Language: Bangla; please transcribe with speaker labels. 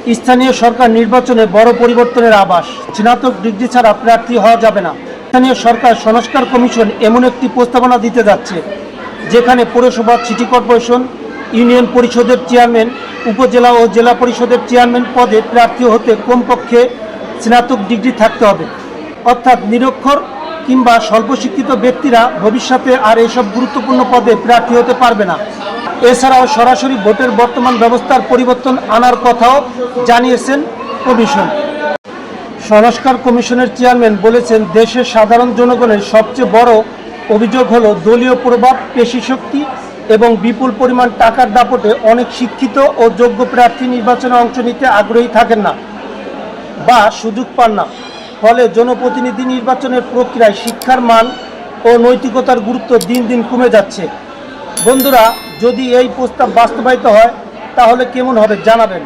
Speaker 1: স্থানীয় সরকার নির্বাচনে বড় পরিবর্তনের আভাস, স্নাতক ডিগ্রি ছাড়া প্রার্থী হওয়া যাবে না। স্থানীয় সরকার সংস্কার কমিশন এমন একটি প্রস্তাবনা দিতে যাচ্ছে যেখানে পৌরসভা, সিটি কর্পোরেশন, ইউনিয়ন পরিষদের চেয়ারম্যান, উপজেলা ও জেলা পরিষদের চেয়ারম্যান পদে প্রার্থী হতে কমপক্ষে স্নাতক ডিগ্রি থাকতে হবে। অর্থাৎ নিরক্ষর কিংবা স্বল্প শিক্ষিত ব্যক্তিরা ভবিষ্যতে আর এসব গুরুত্বপূর্ণ পদে প্রার্থী হতে পারবে না। এছাড়াও সরাসরি ভোটের বর্তমান ব্যবস্থার পরিবর্তন আনার কথাও জানিয়েছেন কমিশন। সংস্কার কমিশনের চেয়ারম্যান বলেছেন, দেশের সাধারণ জনগণের সবচেয়ে বড় অভিযোগ হলো দলীয় প্রভাব, পেশিশক্তি এবং বিপুল পরিমাণ টাকার দাপটে অনেক শিক্ষিত ও যোগ্য প্রার্থী নির্বাচনে অংশ নিতে আগ্রহী থাকেন না বা সুযোগ পান না। ফলে জনপ্রতিনিধি নির্বাচনের প্রক্রিয়ায় শিক্ষার মান ও নৈতিকতার গুরুত্ব দিন দিন কমে যাচ্ছে। বন্ধুরা, যদি এই প্রস্তাব বাস্তবায়িত হয় তাহলে কেমন হবে জানাবেন।